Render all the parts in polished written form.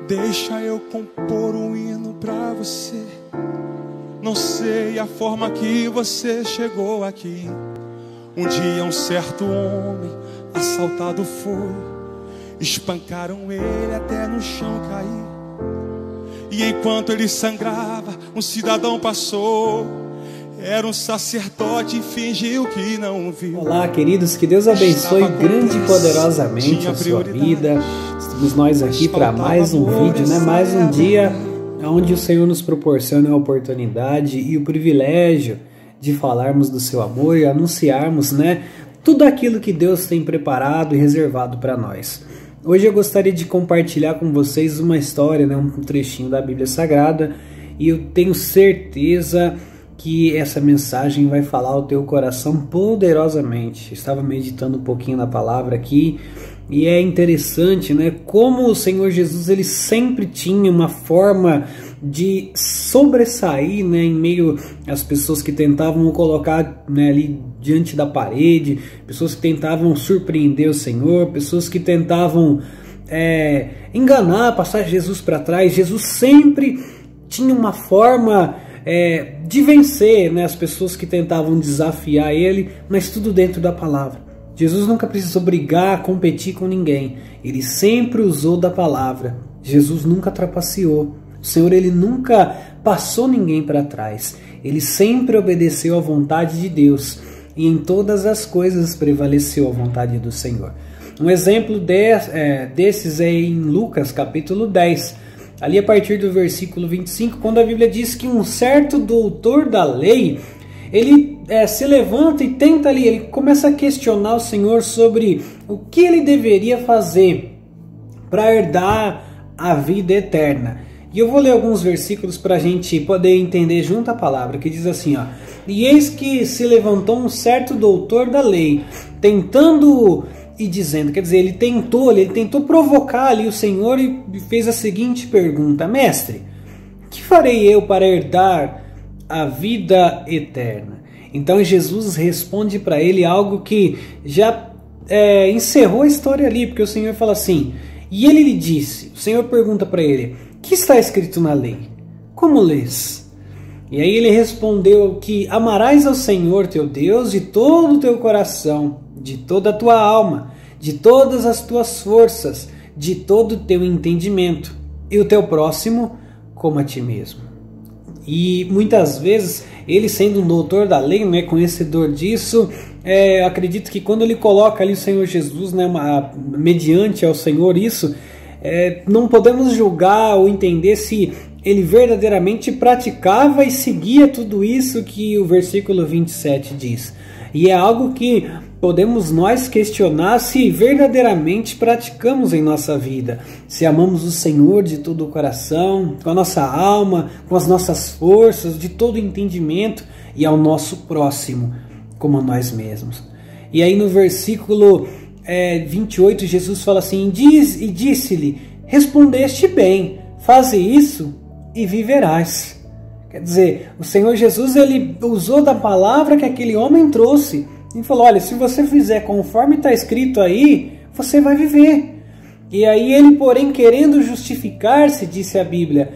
Deixa eu compor um hino pra você. Não sei a forma que você chegou aqui. Um dia um certo homem assaltado foi. Espancaram ele até no chão cair. E enquanto ele sangrava, um cidadão passou. Era um sacerdote e fingiu que não viu. Olá, queridos, que Deus abençoe grande e poderosamente a sua vida. Estamos nós aqui para mais um vídeo, mais um dia onde o Senhor nos proporciona a oportunidade e o privilégio de falarmos do seu amor e anunciarmos, tudo aquilo que Deus tem preparado e reservado para nós. Hoje eu gostaria de compartilhar com vocês uma história, um trechinho da Bíblia Sagrada, e eu tenho certeza que essa mensagem vai falar ao teu coração poderosamente. Eu estava meditando um pouquinho na palavra aqui, e é interessante, como o Senhor Jesus ele sempre tinha uma forma de sobressair, em meio às pessoas que tentavam o colocar ali diante da parede, pessoas que tentavam surpreender o Senhor, pessoas que tentavam enganar, passar Jesus para trás. Jesus sempre tinha uma forma de vencer as pessoas que tentavam desafiar ele, mas tudo dentro da palavra. Jesus nunca precisou brigar, competir com ninguém. Ele sempre usou da palavra. Jesus nunca trapaceou. O Senhor ele nunca passou ninguém para trás. Ele sempre obedeceu à vontade de Deus. E em todas as coisas prevaleceu a vontade do Senhor. Um exemplo desses é em Lucas capítulo 10. Ali a partir do versículo 25, quando a Bíblia diz que um certo doutor da lei, ele se levanta e tenta ali, ele começa a questionar o Senhor sobre o que ele deveria fazer para herdar a vida eterna. E eu vou ler alguns versículos para a gente poder entender junto a palavra, que diz assim, E eis que se levantou um certo doutor da lei, tentando e dizendo, quer dizer, ele tentou provocar ali o Senhor e fez a seguinte pergunta: Mestre, que farei eu para herdar a vida eterna? Então Jesus responde para ele algo que já encerrou a história ali, porque o Senhor fala assim, e ele lhe disse, o Senhor pergunta para ele, que está escrito na lei? Como lês? E aí ele respondeu que amarás ao Senhor teu Deus de todo o teu coração, de toda a tua alma, de todas as tuas forças, de todo o teu entendimento, e o teu próximo como a ti mesmo. E muitas vezes, ele sendo um doutor da lei, conhecedor disso, acredito que quando ele coloca ali o Senhor Jesus, mediante ao Senhor isso, não podemos julgar ou entender se ele verdadeiramente praticava e seguia tudo isso que o versículo 27 diz. E é algo que podemos nós questionar se verdadeiramente praticamos em nossa vida. Se amamos o Senhor de todo o coração, com a nossa alma, com as nossas forças, de todo o entendimento, e ao nosso próximo, como a nós mesmos. E aí no versículo 28, Jesus fala assim, e disse-lhe, respondeste bem, faze isso e viverás. Quer dizer, o Senhor Jesus ele usou da palavra que aquele homem trouxe e falou, olha, se você fizer conforme está escrito aí, você vai viver. E aí ele, porém, querendo justificar-se, disse a Bíblia,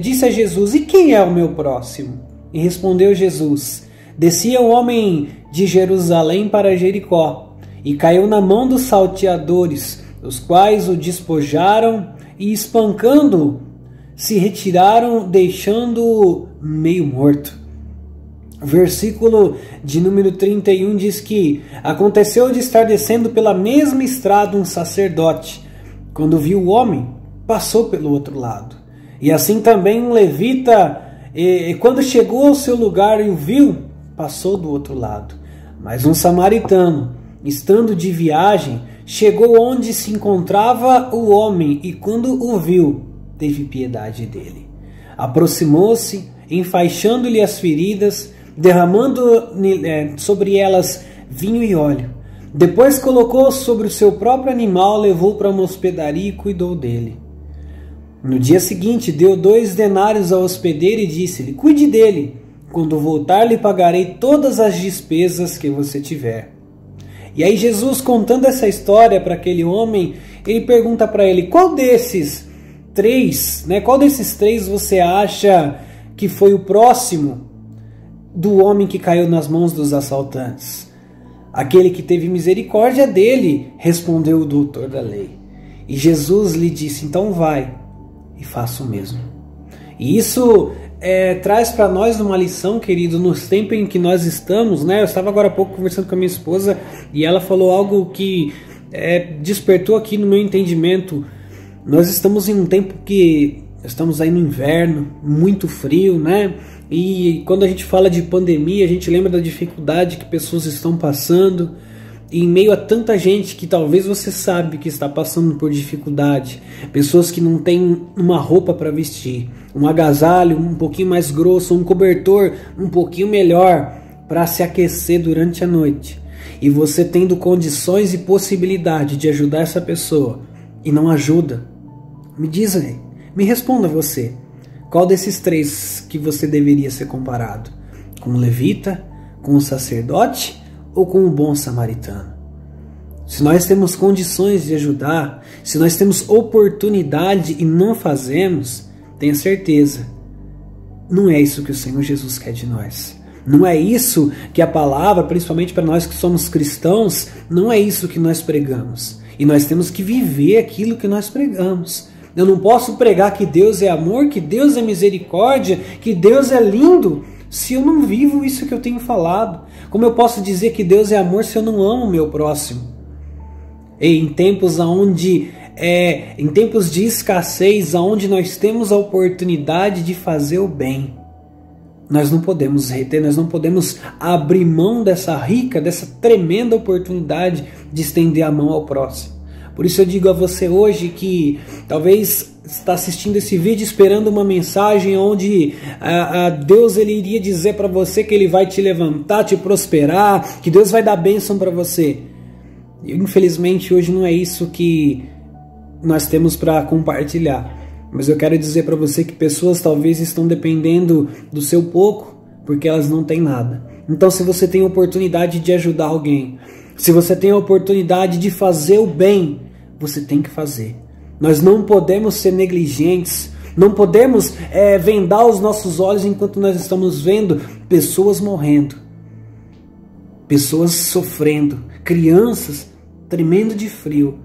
disse a Jesus, e quem é o meu próximo? E respondeu Jesus, descia um homem de Jerusalém para Jericó, e caiu na mão dos salteadores, os quais o despojaram e espancando-o, se retiraram, deixando-o meio morto. Versículo de número 31 diz que aconteceu de estar descendo pela mesma estrada um sacerdote. Quando viu o homem, passou pelo outro lado. E assim também um levita, e quando chegou ao seu lugar e o viu, passou do outro lado. Mas um samaritano, estando de viagem, chegou onde se encontrava o homem e quando o viu, teve piedade dele. Aproximou-se, enfaixando-lhe as feridas, derramando sobre elas vinho e óleo. Depois colocou sobre o seu próprio animal, levou para uma hospedaria e cuidou dele. No dia seguinte deu 2 denários ao hospedeiro e disse-lhe, cuide dele, quando voltar lhe pagarei todas as despesas que você tiver. E aí Jesus, contando essa história para aquele homem, ele pergunta para ele, qual desses três, né? Qual desses três você acha que foi o próximo do homem que caiu nas mãos dos assaltantes? Aquele que teve misericórdia dele, respondeu o doutor da lei. E Jesus lhe disse, então vai e faça o mesmo. E isso traz para nós uma lição, querido, nos tempos em que nós estamos, né? Eu estava agora há pouco conversando com a minha esposa e ela falou algo que despertou aqui no meu entendimento. Nós estamos em um tempo que estamos aí no inverno, muito frio, né? E quando a gente fala de pandemia, a gente lembra da dificuldade que pessoas estão passando. E em meio a tanta gente que talvez você sabe que está passando por dificuldade, pessoas que não têm uma roupa para vestir, um agasalho um pouquinho mais grosso, um cobertor um pouquinho melhor para se aquecer durante a noite. E você tendo condições e possibilidade de ajudar essa pessoa e não ajuda, me diz aí, me responda você. Qual desses três que você deveria ser comparado? Com o levita, com o sacerdote ou com o bom samaritano? Se nós temos condições de ajudar, se nós temos oportunidade e não fazemos, tenha certeza, não é isso que o Senhor Jesus quer de nós. Não é isso que a palavra, principalmente para nós que somos cristãos, não é isso que nós pregamos. E nós temos que viver aquilo que nós pregamos. Eu não posso pregar que Deus é amor, que Deus é misericórdia, que Deus é lindo, se eu não vivo isso que eu tenho falado. Como eu posso dizer que Deus é amor se eu não amo o meu próximo? E em tempos em tempos de escassez, onde nós temos a oportunidade de fazer o bem, nós não podemos reter, nós não podemos abrir mão dessa rica, dessa tremenda oportunidade de estender a mão ao próximo. Por isso eu digo a você hoje que talvez está assistindo esse vídeo esperando uma mensagem onde Deus ele iria dizer para você que Ele vai te levantar, te prosperar, que Deus vai dar bênção para você. E, infelizmente hoje não é isso que nós temos para compartilhar. Mas eu quero dizer para você que pessoas talvez estão dependendo do seu pouco porque elas não têm nada. Então se você tem a oportunidade de ajudar alguém, se você tem a oportunidade de fazer o bem, você tem que fazer. Nós não podemos ser negligentes, não podemos vendar os nossos olhos enquanto nós estamos vendo pessoas morrendo, pessoas sofrendo, crianças tremendo de frio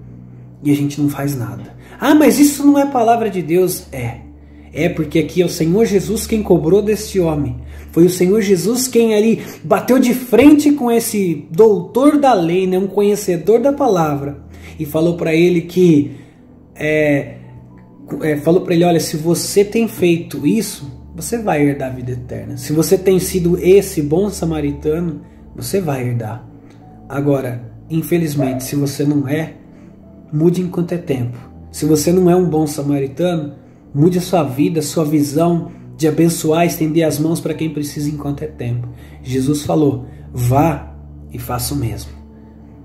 e a gente não faz nada. Ah, mas isso não é palavra de Deus. É porque aqui é o Senhor Jesus quem cobrou deste homem. Foi o Senhor Jesus quem ali bateu de frente com esse doutor da lei, né, um conhecedor da palavra, e falou para ele que olha, se você tem feito isso, você vai herdar a vida eterna. Se você tem sido esse bom samaritano, você vai herdar. Agora, infelizmente, se você não é, mude enquanto é tempo. Se você não é um bom samaritano, mude a sua vida, a sua visão de abençoar, estender as mãos para quem precisa enquanto é tempo. Jesus falou, vá e faça o mesmo.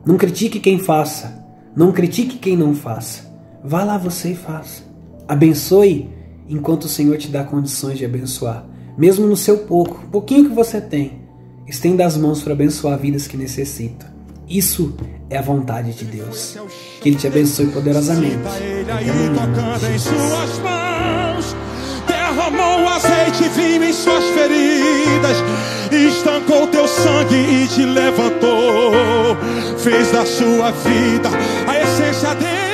Não critique quem faça, não critique quem não faça. Vá lá você e faça. Abençoe enquanto o Senhor te dá condições de abençoar. Mesmo no seu pouco, um pouquinho que você tem, estenda as mãos para abençoar vidas que necessitam. Isso é a vontade de Deus. Que Ele te abençoe poderosamente. Ele tocando em suas mãos, derramou azeite e vinho em suas feridas, estancou teu sangue e te levantou, fez da sua vida a essência dele.